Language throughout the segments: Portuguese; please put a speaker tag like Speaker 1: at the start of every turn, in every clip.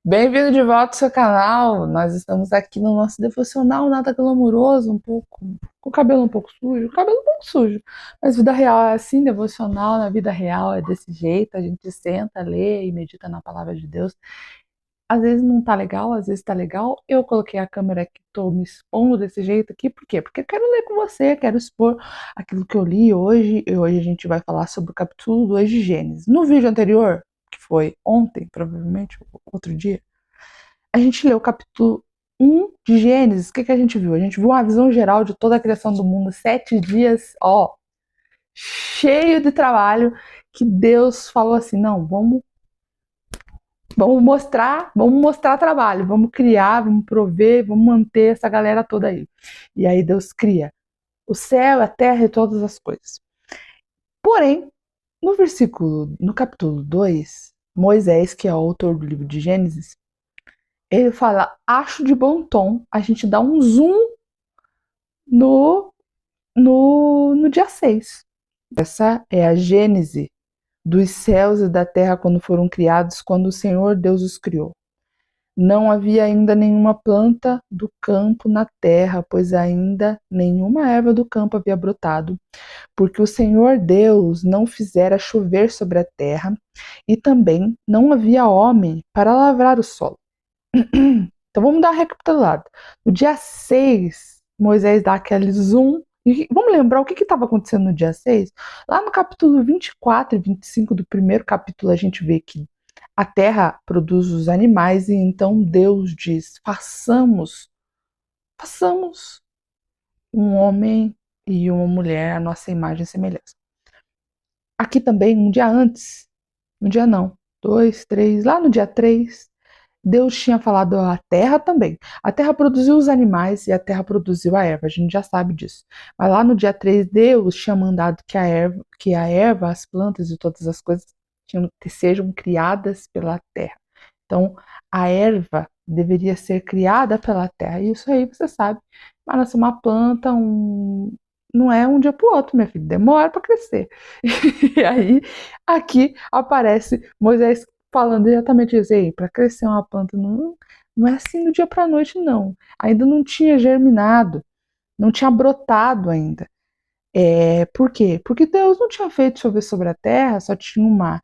Speaker 1: Bem-vindo de volta ao seu canal. Nós estamos aqui no nosso devocional nada glamouroso, um pouco com o cabelo um pouco sujo, o cabelo um pouco sujo. Mas vida real é assim, devocional na vida real é desse jeito, a gente senta, lê e medita na palavra de Deus. Às vezes não tá legal, às vezes tá legal. Eu coloquei a câmera aqui, tô me expondo desse jeito aqui, por quê? Porque eu quero ler com você, quero expor aquilo que eu li hoje, e hoje a gente vai falar sobre o capítulo 2 de Gênesis. No vídeo anterior, que foi ontem, provavelmente, outro dia, a gente leu o capítulo 1 de Gênesis. O que a gente viu? A gente viu uma visão geral de toda a criação do mundo, 7 dias, ó, cheio de trabalho, que Deus falou assim, não, vamos mostrar trabalho, vamos criar, vamos prover, vamos manter essa galera toda aí. E aí Deus cria o céu, a terra e todas as coisas. Porém, no capítulo 2, Moisés, que é o autor do livro de Gênesis, ele fala, acho de bom tom a gente dar um zoom no, no dia 6. Essa é a gênese dos céus e da terra quando foram criados, quando o Senhor Deus os criou. Não havia ainda nenhuma planta do campo na terra, pois ainda nenhuma erva do campo havia brotado, porque o Senhor Deus não fizera chover sobre a terra, e também não havia homem para lavrar o solo. Então vamos dar uma recapitulada. No dia 6, Moisés dá aquele zoom. E vamos lembrar o que estava acontecendo no dia 6? Lá no capítulo 24 e 25 do primeiro capítulo, a gente vê que a terra produz os animais e então Deus diz: façamos um homem e uma mulher à nossa imagem e semelhança. Aqui também, um dia antes, um dia não, dois, três, lá no dia 3, Deus tinha falado à terra também. A terra produziu os animais e a terra produziu a erva, a gente já sabe disso. Mas lá no dia 3, Deus tinha mandado que a erva, as plantas e todas as coisas sejam criadas pela terra. Então, a erva deveria ser criada pela terra. Isso aí você sabe. Mas nascer uma planta, não é um dia para o outro, minha filha. Demora para crescer. E aí, aqui aparece Moisés falando exatamente isso aí. Para crescer uma planta, não é assim do dia para a noite, não. Ainda não tinha germinado, não tinha brotado ainda. Por quê? Porque Deus não tinha feito chover sobre a terra, só tinha uma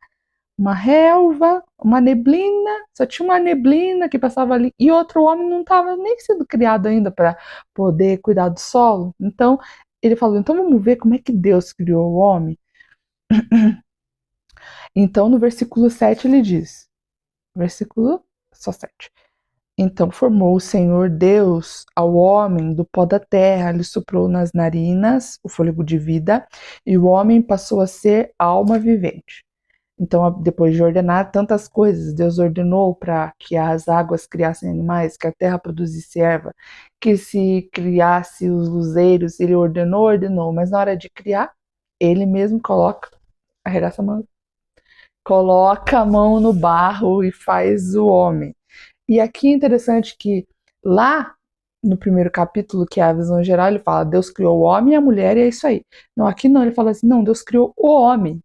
Speaker 1: relva, uma neblina, só tinha uma neblina que passava ali, e outro homem não estava nem sendo criado ainda para poder cuidar do solo. Então, ele falou: então vamos ver como é que Deus criou o homem. Então, no versículo 7, ele diz: versículo só 7. Então formou o Senhor Deus ao homem do pó da terra, lhe soprou nas narinas o fôlego de vida, e o homem passou a ser alma vivente. Então, depois de ordenar tantas coisas, Deus ordenou para que as águas criassem animais, que a terra produzisse erva, que se criasse os luzeiros, ele ordenou, mas na hora de criar, ele mesmo arregaça a mão, coloca a mão no barro e faz o homem. E aqui é interessante que lá no primeiro capítulo, que é a visão geral, ele fala, Deus criou o homem e a mulher e é isso aí. Não, aqui não, ele fala assim, não, Deus criou o homem.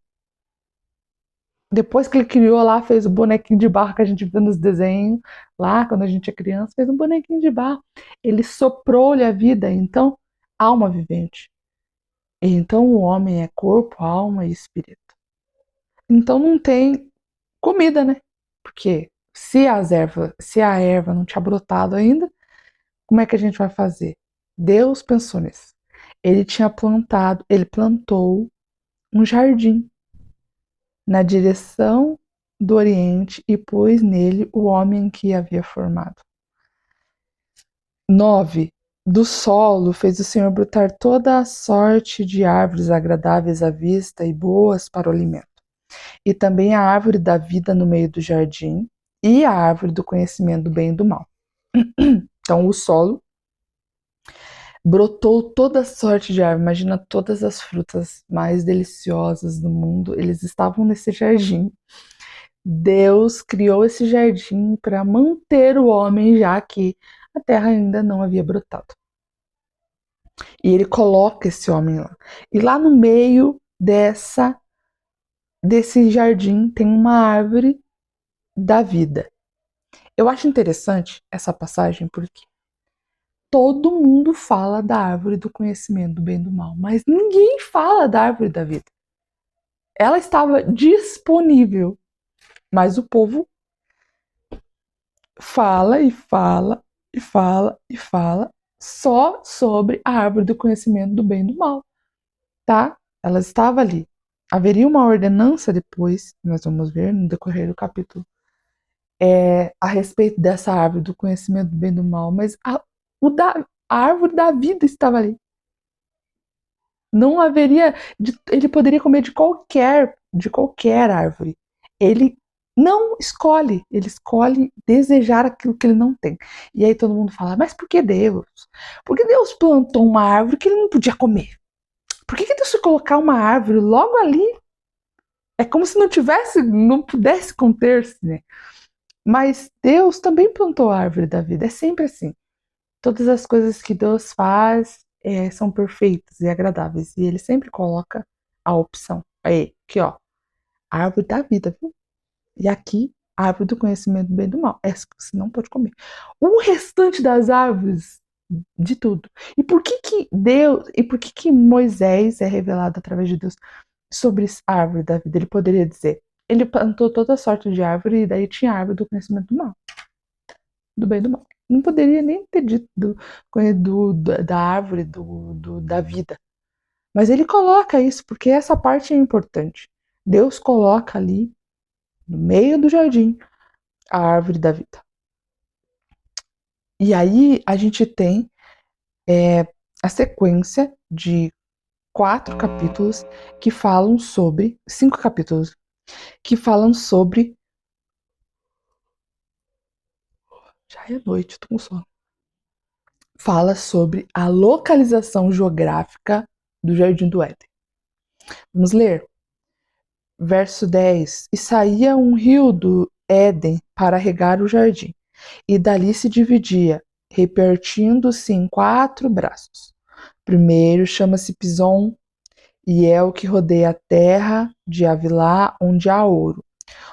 Speaker 1: Depois que ele criou lá, fez o bonequinho de barro que a gente viu nos desenhos, lá quando a gente é criança, fez um bonequinho de barro. Ele soprou-lhe a vida, então, alma vivente. E então o homem é corpo, alma e espírito. Então não tem comida, né? Porque se a erva não tinha brotado ainda, como é que a gente vai fazer? Deus pensou nisso. Ele plantou um jardim na direção do Oriente e pôs nele o homem que havia formado. 9. Do solo fez o Senhor brotar toda a sorte de árvores agradáveis à vista e boas para o alimento. E também a árvore da vida no meio do jardim e a árvore do conhecimento do bem e do mal. Então o solo brotou toda sorte de árvore. Imagina todas as frutas mais deliciosas do mundo. Eles estavam nesse jardim. Deus criou esse jardim para manter o homem, já que a terra ainda não havia brotado. E ele coloca esse homem lá. E lá no meio desse jardim tem uma árvore da vida. Eu acho interessante essa passagem porque todo mundo fala da árvore do conhecimento do bem e do mal, mas ninguém fala da árvore da vida. Ela estava disponível, mas o povo fala e fala e fala e fala só sobre a árvore do conhecimento do bem e do mal, tá? Ela estava ali. Haveria uma ordenança depois, nós vamos ver no decorrer do capítulo, a respeito dessa árvore do conhecimento do bem e do mal, mas a árvore da vida estava ali. Não haveria, ele poderia comer de qualquer árvore. Ele não escolhe, ele escolhe desejar aquilo que ele não tem. E aí todo mundo fala, mas por que Deus? Por que Deus plantou uma árvore que ele não podia comer? Por que Deus foi colocar uma árvore logo ali? É como se não pudesse conter-se, né? Mas Deus também plantou a árvore da vida. É sempre assim. Todas as coisas que Deus faz são perfeitas e agradáveis. E Ele sempre coloca a opção. Aí, aqui, ó. A árvore da vida, viu? E aqui, a árvore do conhecimento do bem e do mal. Essa que você não pode comer. O restante das árvores, de tudo. E por que que Deus, e por que que Moisés é revelado através de Deus sobre a árvore da vida? Ele poderia dizer, ele plantou toda sorte de árvore e daí tinha a árvore do conhecimento do mal, do bem e do mal. Não poderia nem ter dito da árvore da vida. Mas ele coloca isso porque essa parte é importante. Deus coloca ali, no meio do jardim, a árvore da vida. E aí a gente tem a sequência de 5 capítulos, que falam sobre. Já é noite, tô com sono. Fala sobre a localização geográfica do Jardim do Éden. Vamos ler. Verso 10. E saía um rio do Éden para regar o jardim, e dali se dividia, repartindo-se em 4 braços. Primeiro chama-se Pison, e é o que rodeia a terra de Avilá, onde há ouro.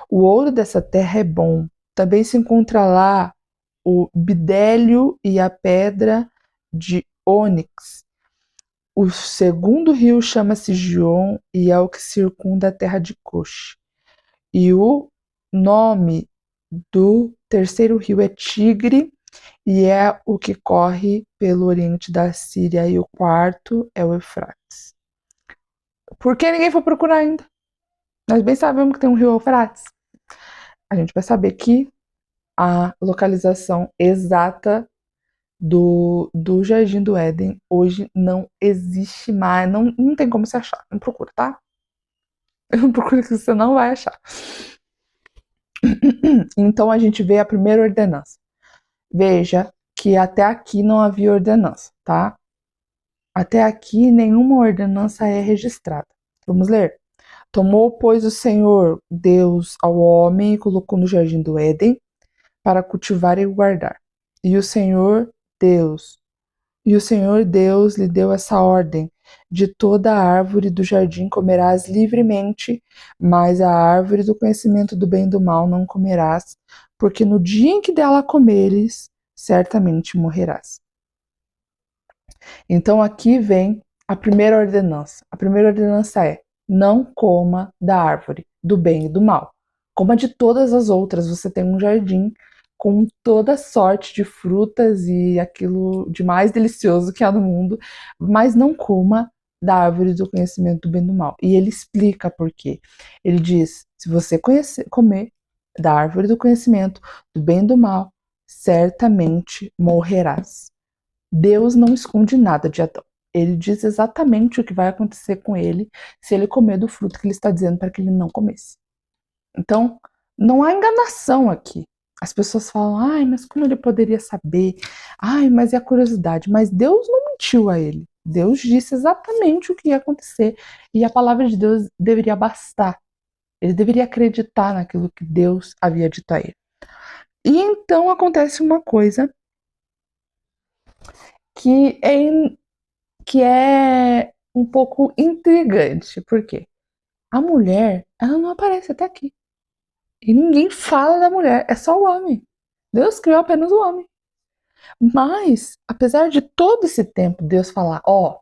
Speaker 1: O ouro dessa terra é bom. Também se encontra lá o bidélio e a pedra de ônix. O segundo rio chama-se Gion e é o que circunda a terra de Cush. E o nome do terceiro rio é Tigre e é o que corre pelo oriente da Síria. E o quarto é o Eufrates. Por que ninguém foi procurar ainda? Nós bem sabemos que tem um rio Eufrates. A gente vai saber que a localização exata do Jardim do Éden hoje não existe mais, não tem como se achar. Não procura, tá? Não procura que você não vai achar. Então a gente vê a primeira ordenança. Veja que até aqui não havia ordenança, tá? Até aqui nenhuma ordenança é registrada. Vamos ler. Tomou, pois, o Senhor Deus ao homem e colocou no jardim do Éden para cultivar e guardar. Deus, e o Senhor Deus lhe deu essa ordem: de toda a árvore do jardim comerás livremente, mas a árvore do conhecimento do bem e do mal não comerás, porque no dia em que dela comeres, certamente morrerás. Então aqui vem a primeira ordenança. A primeira ordenança é: não coma da árvore do bem e do mal. Coma de todas as outras. Você tem um jardim com toda sorte de frutas e aquilo de mais delicioso que há no mundo, mas não coma da árvore do conhecimento do bem e do mal. E ele explica por quê. Ele diz: se você comer da árvore do conhecimento do bem e do mal, certamente morrerás. Deus não esconde nada de Adão. Ele diz exatamente o que vai acontecer com ele se ele comer do fruto que ele está dizendo para que ele não comesse. Então, não há enganação aqui. As pessoas falam, ai, mas como ele poderia saber? Ai, mas é a curiosidade. Mas Deus não mentiu a ele. Deus disse exatamente o que ia acontecer. E a palavra de Deus deveria bastar. Ele deveria acreditar naquilo que Deus havia dito a ele. E então acontece uma coisa que é um pouco intrigante. Por quê? A mulher, ela não aparece até aqui. E ninguém fala da mulher, é só o homem. Deus criou apenas o homem. Mas, apesar de todo esse tempo, Deus falar, ó,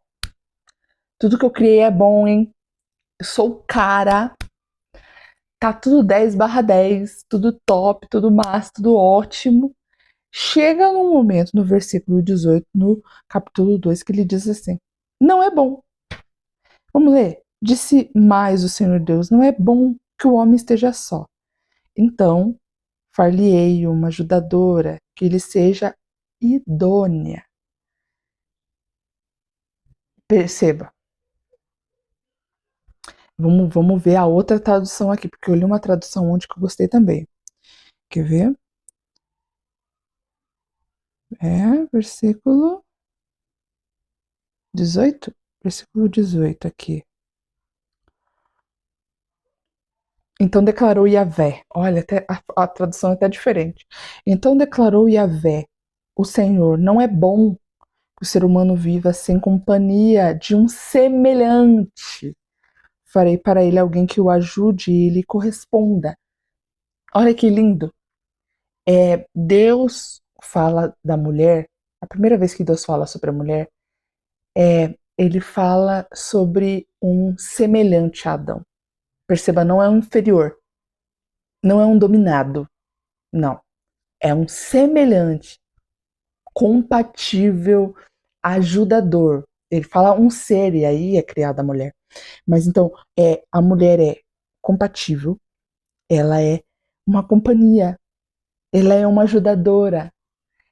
Speaker 1: tudo que eu criei é bom, hein? Eu sou o cara, tá tudo 10/10, tudo top, tudo massa, tudo ótimo. Chega num momento, no versículo 18, no capítulo 2, que ele diz assim: não é bom. Vamos ler. Disse mais o Senhor Deus: não é bom que o homem esteja só. Então, far-lhe-ei uma ajudadora que lhe seja idônea. Perceba. Vamos ver a outra tradução aqui, porque eu li uma tradução ontem que eu gostei também. Quer ver? Versículo 18? Versículo 18 aqui. Então declarou Yahvé. Olha, até a tradução é até diferente. Então declarou Yahvé, o Senhor, não é bom que o ser humano viva sem companhia de um semelhante. Farei para ele alguém que o ajude e lhe corresponda. Olha que lindo. Deus fala da mulher, a primeira vez que Deus fala sobre a mulher, ele fala sobre um semelhante a Adão. Perceba, não é um inferior, não é um dominado, não. É um semelhante, compatível, ajudador. Ele fala um ser, e aí é criada a mulher. Mas então, a mulher é compatível, ela é uma companhia, ela é uma ajudadora,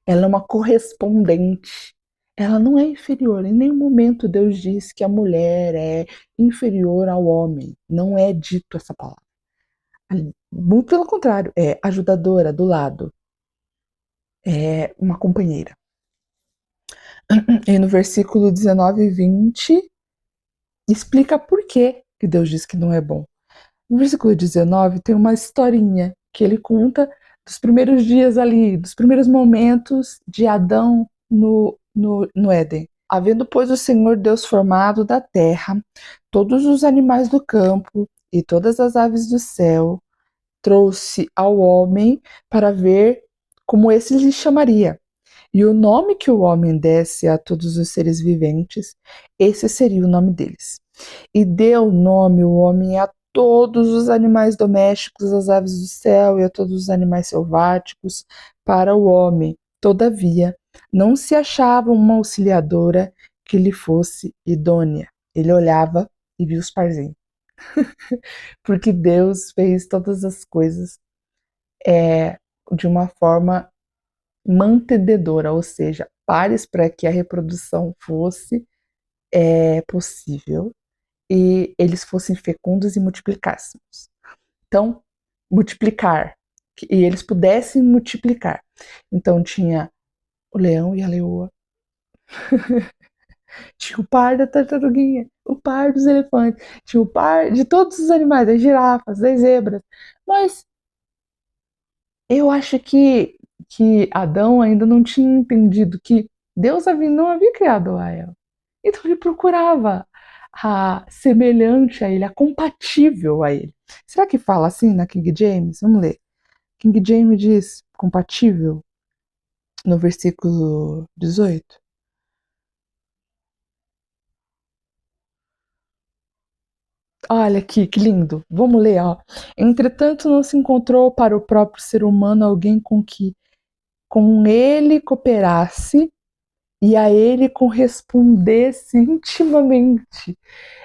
Speaker 1: ela é uma correspondente. Ela não é inferior. Em nenhum momento Deus diz que a mulher é inferior ao homem. Não é dito essa palavra. Muito pelo contrário, é ajudadora, do lado. É uma companheira. E no versículo 19 e 20, explica por que Deus diz que não é bom. No versículo 19 tem uma historinha que ele conta dos primeiros dias ali, dos primeiros momentos de Adão no Éden. Havendo, pois, o Senhor Deus formado da terra, todos os animais do campo e todas as aves do céu, trouxe ao homem para ver como esse lhe chamaria. E o nome que o homem desse a todos os seres viventes, esse seria o nome deles. E deu nome o homem a todos os animais domésticos, às aves do céu e a todos os animais selváticos, para o homem. Todavia, não se achava uma auxiliadora que lhe fosse idônea. Ele olhava e viu os parzinhos. Porque Deus fez todas as coisas de uma forma mantenedora, ou seja, pares para que a reprodução fosse possível e eles fossem fecundos e multiplicássemos. Então, multiplicar, e eles pudessem multiplicar. Então, tinha o leão e a leoa, tinha o par da tartaruguinha, o par dos elefantes, tinha o par de todos os animais, das girafas, das zebras. Mas eu acho que Adão ainda não tinha entendido que Deus não havia criado a Eva. Então ele procurava a semelhante a ele, a compatível a ele. Será que fala assim na King James? Vamos ler. King James diz compatível no versículo 18. Olha aqui, que lindo. Vamos ler, ó. Entretanto, não se encontrou para o próprio ser humano alguém com ele cooperasse e a ele correspondesse intimamente.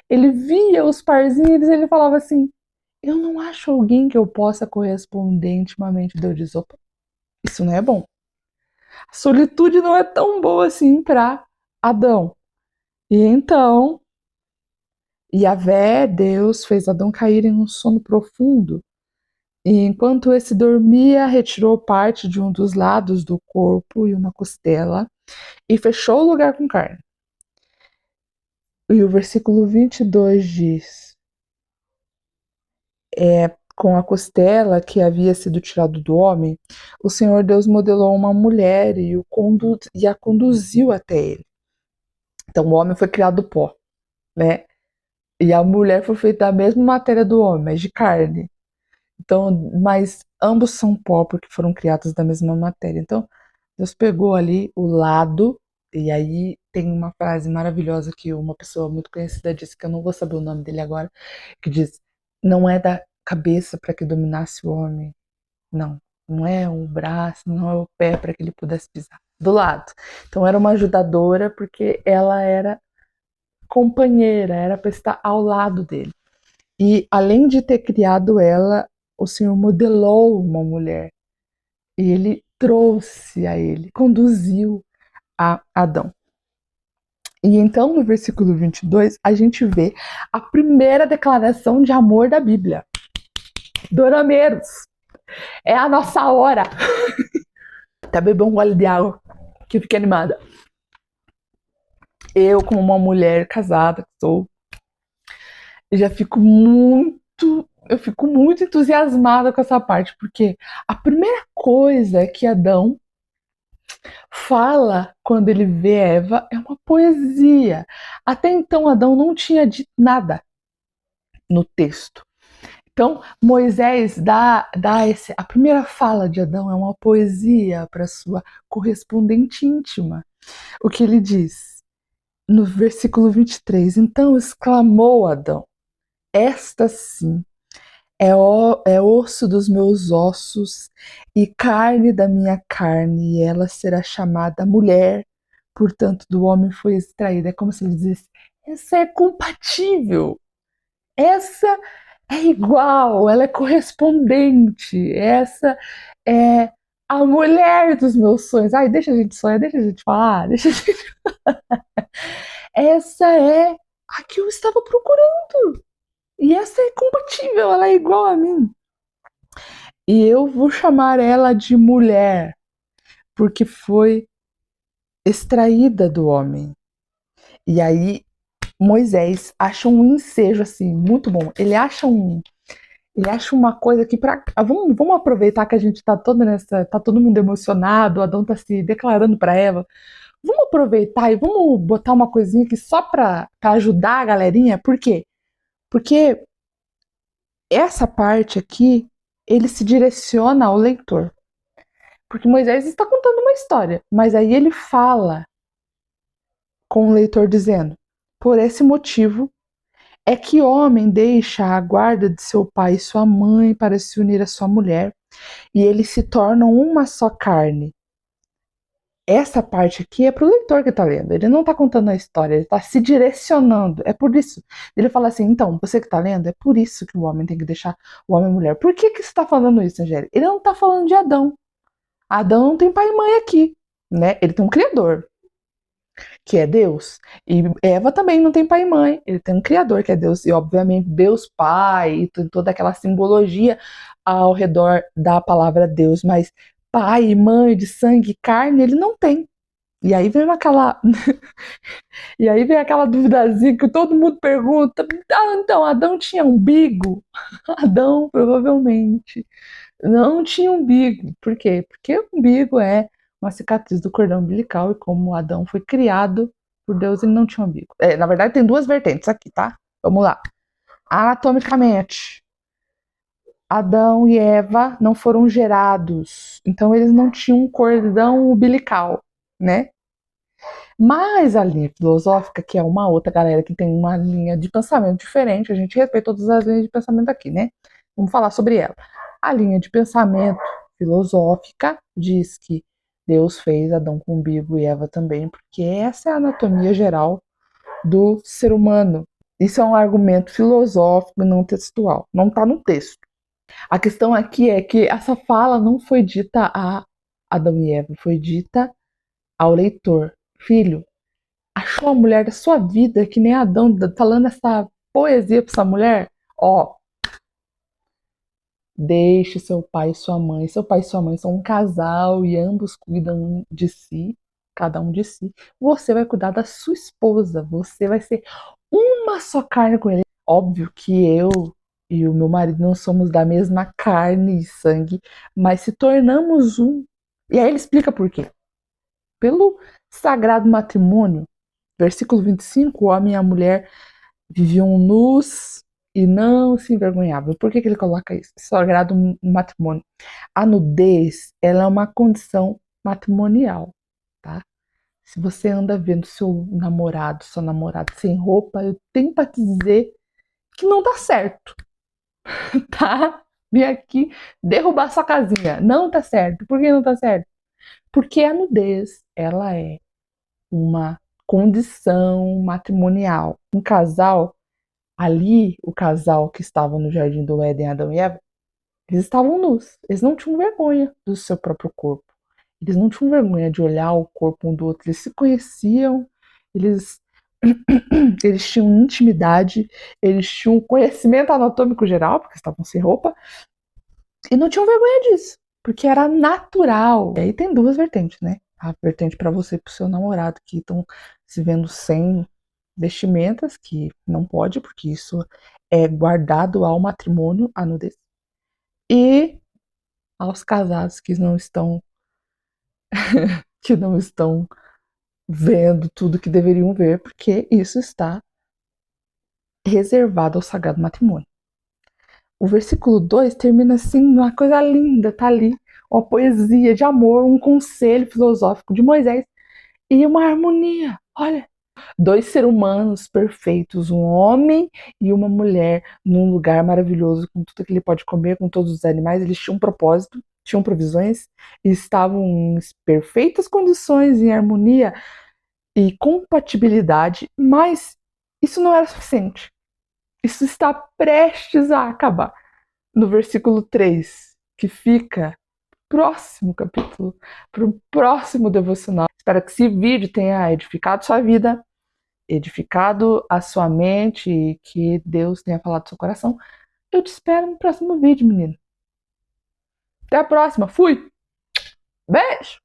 Speaker 1: Ele via os parzinhos e ele falava assim: eu não acho alguém que eu possa corresponder intimamente. Deus diz: opa, isso não é bom. A solitude não é tão boa assim para Adão. E então, Yahvé, Deus, fez Adão cair em um sono profundo. E enquanto esse dormia, retirou parte de um dos lados do corpo e uma costela e fechou o lugar com carne. E o versículo 22 diz: com a costela que havia sido tirado do homem, o Senhor Deus modelou uma mulher e a conduziu até ele. Então o homem foi criado do pó, né? E a mulher foi feita da mesma matéria do homem, mas de carne. Então, mas ambos são pó porque foram criados da mesma matéria. Então, Deus pegou ali o lado, e aí tem uma frase maravilhosa que uma pessoa muito conhecida disse, que eu não vou saber o nome dele agora, que diz: não é da cabeça para que dominasse o homem, não. Não é o braço, não é o pé para que ele pudesse pisar. Do lado. Então era uma ajudadora porque ela era companheira, era para estar ao lado dele. E além de ter criado ela, o Senhor modelou uma mulher. E ele trouxe a ele, conduziu a Adão. E então, no versículo 22, a gente vê a primeira declaração de amor da Bíblia. Dorameiros, é a nossa hora. Até beber um gole de água, que eu fiquei animada. Eu, como uma mulher casada que sou, eu fico muito entusiasmada com essa parte, porque a primeira coisa que Adão fala quando ele vê Eva é uma poesia. Até então, Adão não tinha dito nada no texto. Então, Moisés a primeira fala de Adão é uma poesia para sua correspondente íntima. O que ele diz no versículo 23: então exclamou Adão, esta sim é osso dos meus ossos e carne da minha carne, e ela será chamada mulher, portanto do homem foi extraída. É como se ele dissesse: essa é compatível, essa é igual, ela é correspondente, essa é a mulher dos meus sonhos. Ai, deixa a gente sonhar, deixa a gente falar, deixa a gente... Essa é a que eu estava procurando. E essa é compatível, ela é igual a mim. E eu vou chamar ela de mulher, porque foi extraída do homem. E aí Moisés acha um ensejo assim, muito bom. Ele acha uma coisa que vamos aproveitar que a gente tá tá todo mundo emocionado, Adão tá se declarando para Eva. Vamos aproveitar e vamos botar uma coisinha aqui só para ajudar a galerinha. Por quê? Porque essa parte aqui, ele se direciona ao leitor. Porque Moisés está contando uma história, mas aí ele fala com o leitor dizendo: por esse motivo é que homem deixa a guarda de seu pai e sua mãe para se unir à sua mulher, e eles se tornam uma só carne. Essa parte aqui é para o leitor que está lendo. Ele não está contando a história, ele está se direcionando. É por isso. Ele fala assim: então, você que está lendo, é por isso que o homem tem que deixar o homem e a mulher. Por que você está falando isso, Angélica? Ele não está falando de Adão. Adão não tem pai e mãe aqui, né? Ele tem um criador, que é Deus. E Eva também não tem pai e mãe. Ele tem um criador, que é Deus. E, obviamente, Deus Pai, e toda aquela simbologia ao redor da palavra Deus. Mas pai, mãe, de sangue e carne, ele não tem. E aí vem aquela e aí vem aquela duvidazinha que todo mundo pergunta: ah, então, Adão tinha umbigo? Adão provavelmente não tinha umbigo. Por quê? Porque o umbigo é uma cicatriz do cordão umbilical, e como Adão foi criado por Deus, ele não tinha umbigo. Na verdade, tem duas vertentes aqui, tá? Vamos lá. Anatomicamente, Adão e Eva não foram gerados, então eles não tinham um cordão umbilical, né? Mas a linha filosófica, que é uma outra galera que tem uma linha de pensamento diferente, a gente respeita todas as linhas de pensamento aqui, né? Vamos falar sobre ela. A linha de pensamento filosófica diz que Deus fez Adão com umbigo e Eva também, porque essa é a anatomia geral do ser humano. Isso é um argumento filosófico e não textual, não está no texto. A questão aqui é que essa fala não foi dita a Adão e Eva, foi dita ao leitor. Filho, achou a mulher da sua vida, que nem Adão, falando essa poesia para essa mulher? Ó, deixe seu pai e sua mãe. Seu pai e sua mãe são um casal e ambos cuidam de si, cada um de si. Você vai cuidar da sua esposa, você vai ser uma só carne com ele. Óbvio que eu e o meu marido não somos da mesma carne e sangue, mas se tornamos um. E aí ele explica por quê. Pelo sagrado matrimônio, versículo 25, o homem e a mulher viviam nus e não se envergonhavam. Por que que ele coloca isso? Sagrado matrimônio. A nudez, ela é uma condição matrimonial, tá? Se você anda vendo seu namorado, sua namorada sem roupa, eu tenho pra te dizer que não tá certo, tá? Vim aqui derrubar sua casinha. Não tá certo. Por que não tá certo? Porque a nudez, ela é uma condição matrimonial. Um casal, ali, o casal que estava no jardim do Éden, Adão e Eva, eles estavam nus. Eles não tinham vergonha do seu próprio corpo. Eles não tinham vergonha de olhar o corpo um do outro. Eles se conheciam, eles, eles tinham intimidade, eles tinham conhecimento anatômico geral, porque estavam sem roupa, e não tinham vergonha disso, porque era natural. E aí tem duas vertentes, né? A vertente para você e pro seu namorado, que estão se vendo sem vestimentas, que não pode, porque isso é guardado ao matrimônio, a nudez. E aos casados que não estão vendo tudo que deveriam ver, porque isso está reservado ao sagrado matrimônio. O versículo 2 termina assim, uma coisa linda, tá ali, uma poesia de amor, um conselho filosófico de Moisés e uma harmonia. Olha, dois seres humanos perfeitos, um homem e uma mulher, num lugar maravilhoso, com tudo que ele pode comer, com todos os animais. Eles tinham um propósito, tinham provisões, e estavam em perfeitas condições, em harmonia e compatibilidade, mas isso não era suficiente. Isso está prestes a acabar. No versículo 3, que fica próximo capítulo, para o próximo devocional. Espero que esse vídeo tenha edificado sua vida, edificado a sua mente e que Deus tenha falado do seu coração. Eu te espero no próximo vídeo, menino. Até a próxima. Fui! Beijo!